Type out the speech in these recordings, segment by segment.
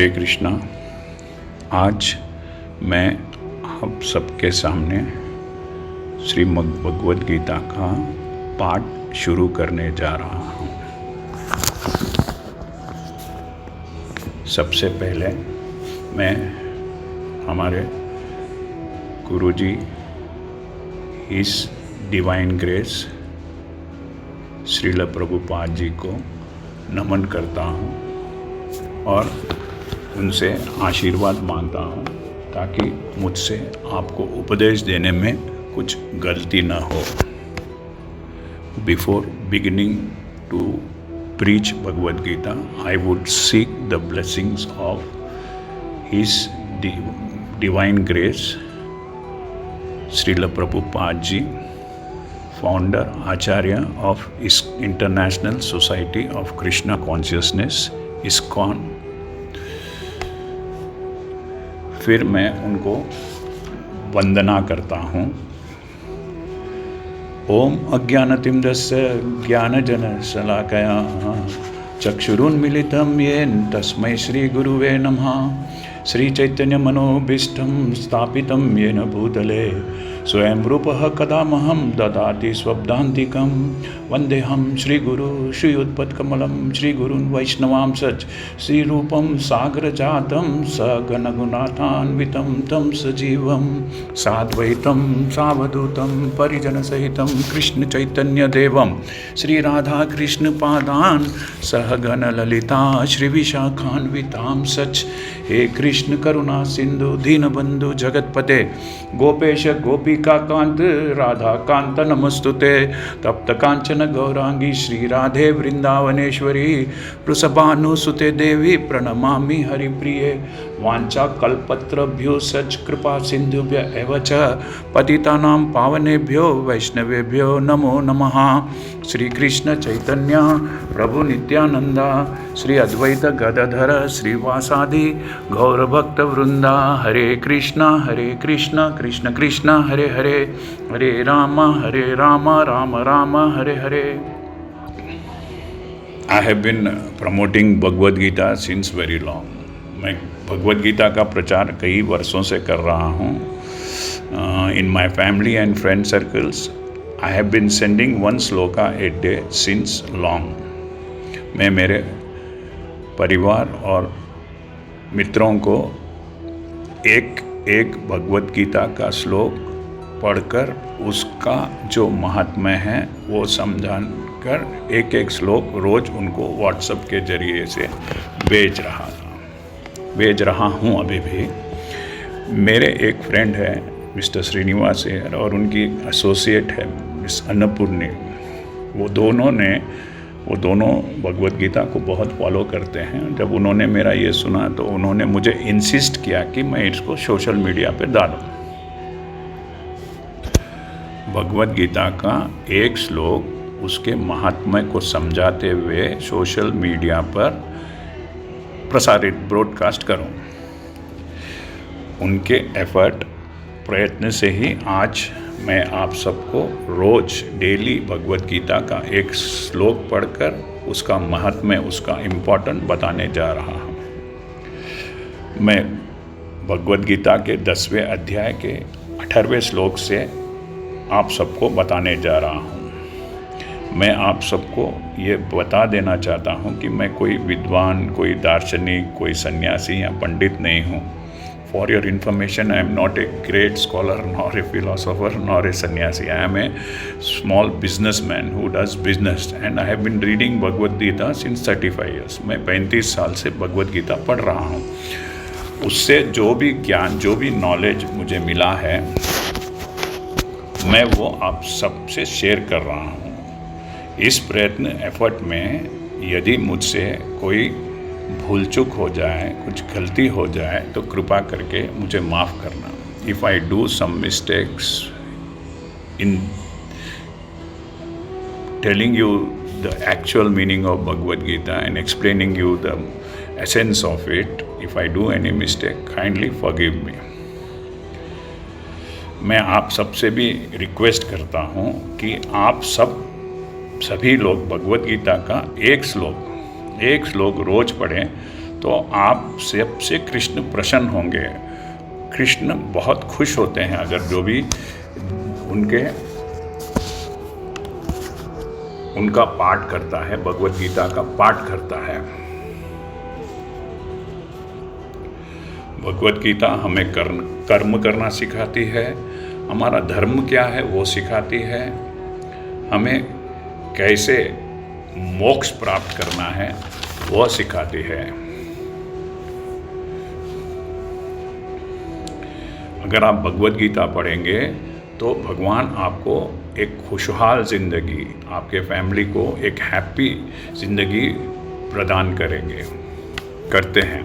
हरे कृष्णा। आज मैं आप सबके सामने श्रीमद् भगवद गीता का पाठ शुरू करने जा रहा हूँ। सबसे पहले मैं हमारे गुरुजी इस डिवाइन ग्रेस श्रील प्रभुपाद जी को नमन करता हूँ और उनसे आशीर्वाद मांगता हूँ ताकि मुझसे आपको उपदेश देने में कुछ गलती न हो। Before beginning to preach Bhagavad Gita, I would seek the blessings of His Divine Grace, Srila Prabhupada Ji, founder, Acharya of International Society of Krishna Consciousness, ISKCON। फिर मैं उनको वंदना करता हूँ। ओम अज्ञानतिमिरस्य ज्ञानजनशलाकया चक्षुरुन्मीलितं येन तस्मै श्रीगुरुवे नमः। श्रीचैतन्यमनोभीष्टं स्थापितं येन भूतले स्वयं रूपः कदामहं ददाति स्वपदान्तिकं। वन्देऽहं श्रीगुरु श्रीयुतपत्कमलं श्रीगुरून् वैष्णवांश्च श्रीरूपं सागरजातं सगणगुणान्वितं तं सजीवं साद्वैतं सावधूतं परिजनसहितं कृष्णचैतन्यदेवं श्रीराधाकृष्णपादान् सहगणललिता श्रीविशाखान्वितां सच। हे कृष्ण करुणा सिंधु दीनबंधु जगतपते गोपेश गोपिका कांत राधा कांत नमस्तुते। तप्त कांचन गौरांगी श्री राधे वृंदावनेश्वरी वृषभानुसुते देवी प्रणमामि हरिप्रिये। वांछा कल्पत्रभ्यो सच कृपा सिंधुभ्य एव च पतितानां पावनेभ्यो वैष्णवेभ्यो नमो नमः। श्री कृष्ण चैतन्य प्रभु नित्यानंदा श्री अद्वैत गदाधर श्रीवासादि गौरभक्त वृंदा। हरे कृष्णा कृष्ण कृष्ण हरे हरे, हरे Ram Ram Ram Hare Hare. I have been promoting Bhagavad Gita since very long. मैं भगवद गीता का प्रचार कई वर्षों से कर रहा हूँ। In my family and friend circles, I have been sending one sloka a day since long. मैं मेरे परिवार और मित्रों को एक भगवद गीता का श्लोक पढ़कर उसका जो महात्म्य है वो समझाकर एक श्लोक रोज उनको व्हाट्सएप के जरिए से भेज रहा हूँ। अभी भी मेरे एक फ्रेंड है मिस्टर श्रीनिवास है और उनकी एसोसिएट है मिस अन्नपूर्णी। वो दोनों भगवद गीता को बहुत फॉलो करते हैं। जब उन्होंने मेरा ये सुना तो उन्होंने मुझे इंसिस्ट किया कि मैं इसको सोशल मीडिया पर डालूं। भगवद गीता का एक श्लोक उसके महात्म्य को समझाते हुए सोशल मीडिया पर प्रसारित ब्रॉडकास्ट करूं। उनके एफर्ट प्रयत्न से ही आज मैं आप सबको रोज डेली भगवद गीता का एक श्लोक पढ़कर उसका महात्म्य उसका इम्पोर्टेंट बताने जा रहा हूँ। मैं भगवद गीता के 10वें अध्याय के 18वें श्लोक से आप सबको बताने जा रहा हूँ। मैं आप सबको ये बता देना चाहता हूँ कि मैं कोई विद्वान, कोई दार्शनिक, कोई सन्यासी या पंडित नहीं हूँ। For your information, I am not a great scholar, nor a philosopher, nor a sannyasi. I am a small businessman who does business, and I have been reading Bhagavad Gita since 35 years. मैं 35 साल से भगवद गीता पढ़ रहा हूँ। उससे जो भी ज्ञान, जो भी नॉलेज मुझे मिला है, मैं वो आप सबसे शेयर कर रहा हूँ। इस प्रयत्न एफर्ट में यदि मुझसे कोई भूल चूक हो जाए, कुछ गलती हो जाए तो कृपा करके मुझे माफ़ करना। If I do some mistakes in telling you the actual meaning of Bhagavad Gita and explaining you the essence of it, if I do any mistake kindly forgive me. मैं आप सबसे भी रिक्वेस्ट करता हूँ कि आप सभी लोग भगवद गीता का एक श्लोक रोज पढ़ें तो आप सबसे कृष्ण प्रसन्न होंगे। कृष्ण बहुत खुश होते हैं अगर जो भी उनका पाठ करता है, भगवत गीता का पाठ करता है। भगवत गीता हमें कर्म करना सिखाती है, हमारा धर्म क्या है वो सिखाती है, हमें कैसे मोक्ष प्राप्त करना है वो सिखाती है। अगर आप भगवत गीता पढ़ेंगे तो भगवान आपको एक खुशहाल ज़िंदगी, आपके फैमिली को एक हैप्पी ज़िंदगी प्रदान करते हैं।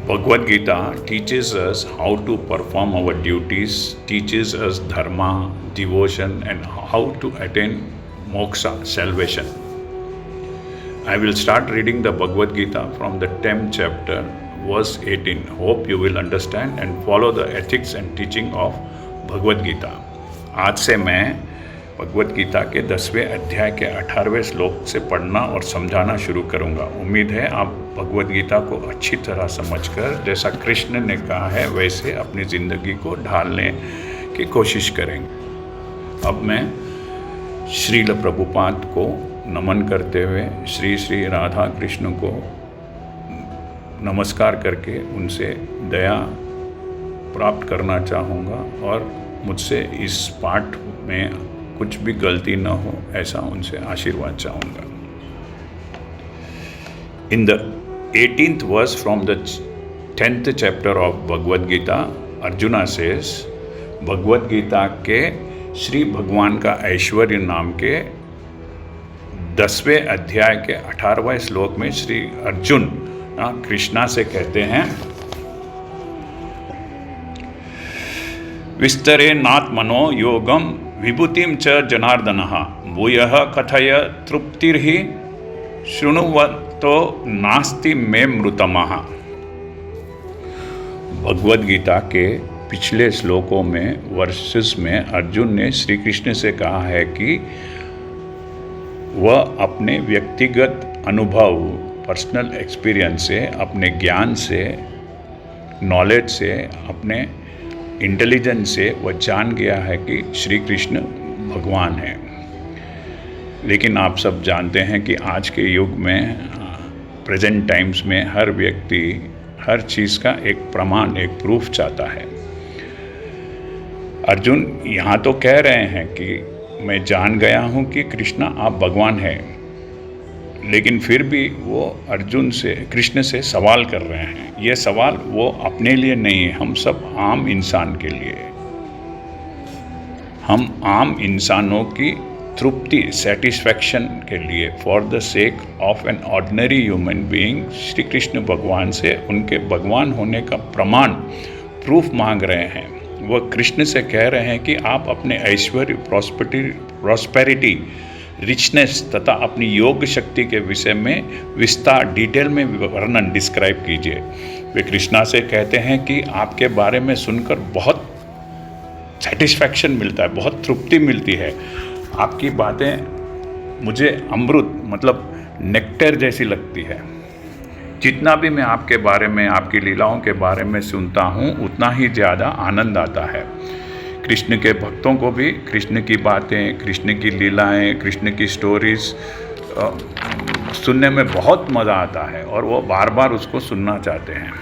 Bhagavad Gita teaches us how to perform our duties, teaches us dharma, devotion, and how to attain moksha, salvation. I will start reading the Bhagavad Gita from the 10th chapter, verse 18. Hope you will understand and follow the ethics and teaching of Bhagavad Gita. आज से मैं भगवत गीता के 10वें अध्याय के 18वें श्लोक से पढ़ना और समझाना शुरू करूंगा। उम्मीद है आप भगवत गीता को अच्छी तरह समझकर, जैसा कृष्ण ने कहा है वैसे अपनी ज़िंदगी को ढालने की कोशिश करेंगे। अब मैं श्रील प्रभुपाद को नमन करते हुए श्री श्री राधा कृष्ण को नमस्कार करके उनसे दया प्राप्त करना चाहूँगा और मुझसे इस पाठ में कुछ भी गलती न हो ऐसा उनसे आशीर्वाद चाहूँगा। In the 18th verse from the 10th chapter of Bhagavad Gita, Arjuna says, Bhagavad Gita के श्री भगवान का ऐश्वर्य नाम के 10वें अध्याय के 18वें श्लोक में श्री अर्जुन कृष्णा से कहते हैं, विस्तरे नात्मनो योगम विभूतिम च जनार्दनः भूयः कथय तृप्तिर्हि शृणुवतो नास्ति मे मृतमः। भगवद गीता के पिछले श्लोकों में, वर्सेस में अर्जुन ने श्री कृष्ण से कहा है कि वह अपने व्यक्तिगत अनुभव, पर्सनल एक्सपीरियंस से, अपने ज्ञान से, नॉलेज से, अपने इंटेलिजेंस से वह जान गया है कि श्री कृष्ण भगवान हैं। लेकिन आप सब जानते हैं कि आज के युग में, प्रेजेंट टाइम्स में, हर व्यक्ति हर चीज़ का एक प्रमाण, एक प्रूफ चाहता है। अर्जुन यहाँ तो कह रहे हैं कि मैं जान गया हूँ कि कृष्णा आप भगवान हैं, लेकिन फिर भी वो कृष्ण से सवाल कर रहे हैं। ये सवाल वो अपने लिए नहीं है, हम सब आम इंसान के लिए। हम आम इंसानों की तृप्ति, सेटिस्फैक्शन के लिए, for the sake of an ordinary human being, Shri Krishna भगवान से उनके भगवान होने का प्रमाण, प्रूफ मांग रहे हैं। वह कृष्ण से कह रहे हैं कि आप अपने ऐश्वर्य, प्रॉस्पेरिटी, रिचनेस तथा अपनी योग शक्ति के विषय में विस्तार, डिटेल में वर्णन, डिस्क्राइब कीजिए। वे कृष्णा से कहते हैं कि आपके बारे में सुनकर बहुत सेटिस्फैक्शन मिलता है, बहुत तृप्ति मिलती है। आपकी बातें मुझे अमृत, मतलब नेक्टर जैसी लगती है। जितना भी मैं आपके बारे में, आपकी लीलाओं के बारे में सुनता हूँ, उतना ही ज़्यादा आनंद आता है। कृष्ण के भक्तों को भी कृष्ण की बातें, कृष्ण की लीलाएं, कृष्ण की स्टोरीज सुनने में बहुत मज़ा आता है और वो बार बार उसको सुनना चाहते हैं।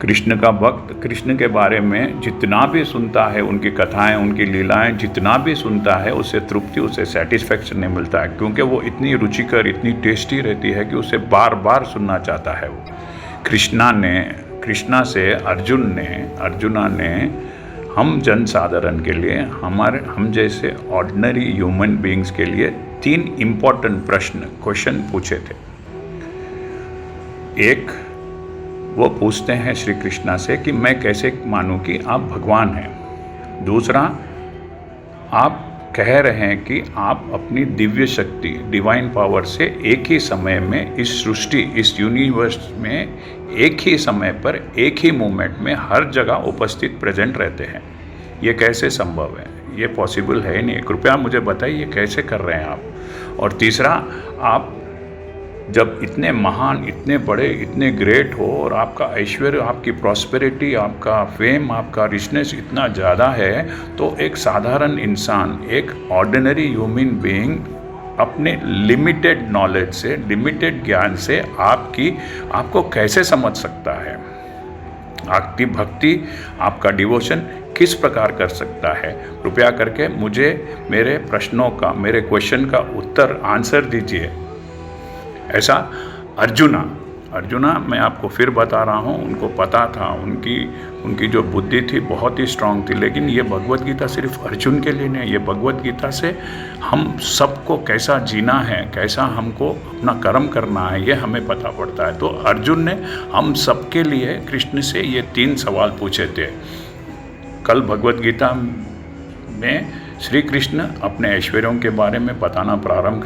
कृष्ण का भक्त कृष्ण के बारे में जितना भी सुनता है, उनकी कथाएं, उनकी लीलाएं जितना भी सुनता है, उससे तृप्ति, उससे सेटिस्फैक्शन नहीं मिलता है, क्योंकि वो इतनी रुचिकर, इतनी टेस्टी रहती है कि उसे बार बार सुनना चाहता है। वो कृष्णा से अर्जुना ने हम जनसाधारण के लिए, हम जैसे ऑर्डिनरी ह्यूमन बीइंग्स के लिए 3 इम्पॉर्टेंट क्वेश्चन पूछे थे। एक, वो पूछते हैं श्री कृष्णा से कि मैं कैसे मानूं कि आप भगवान हैं। दूसरा, आप कह रहे हैं कि आप अपनी दिव्य शक्ति, डिवाइन पावर से एक ही समय में इस सृष्टि, इस यूनिवर्स में एक ही समय पर, एक ही मोमेंट में हर जगह उपस्थित, प्रेजेंट रहते हैं। ये कैसे संभव है? ये पॉसिबल है नहीं। कृपया मुझे बताइए कैसे कर रहे हैं आप। और तीसरा, आप जब इतने महान, इतने बड़े, इतने ग्रेट हो और आपका ऐश्वर्य, आपकी प्रॉस्पेरिटी, आपका फेम, आपका रिचनेस इतना ज़्यादा है, तो एक साधारण इंसान, एक ऑर्डिनरी ह्यूमन बीइंग अपने लिमिटेड नॉलेज से, लिमिटेड ज्ञान से आपको कैसे समझ सकता है? आपकी भक्ति, आपका डिवोशन किस प्रकार कर सकता है? कृपया करके मुझे मेरे प्रश्नों का, मेरे क्वेश्चन का उत्तर, आंसर दीजिए। ऐसा अर्जुना मैं आपको फिर बता रहा हूँ, उनको पता था, उनकी जो बुद्धि थी बहुत ही स्ट्रांग थी, लेकिन ये भगवत गीता सिर्फ अर्जुन के लिए नहीं, ये भगवत गीता से हम सबको कैसा जीना है, कैसा हमको अपना कर्म करना है, ये हमें पता पड़ता है। तो अर्जुन ने हम सबके लिए कृष्ण से ये 3 सवाल पूछे थे। कल भगवत गीता में श्री कृष्ण अपने ऐश्वर्यों के बारे में बताना प्रारंभ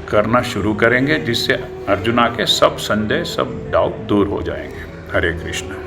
करना शुरू करेंगे, जिससे अर्जुना के सब संदेह, सब डाउट दूर हो जाएंगे। हरे कृष्ण।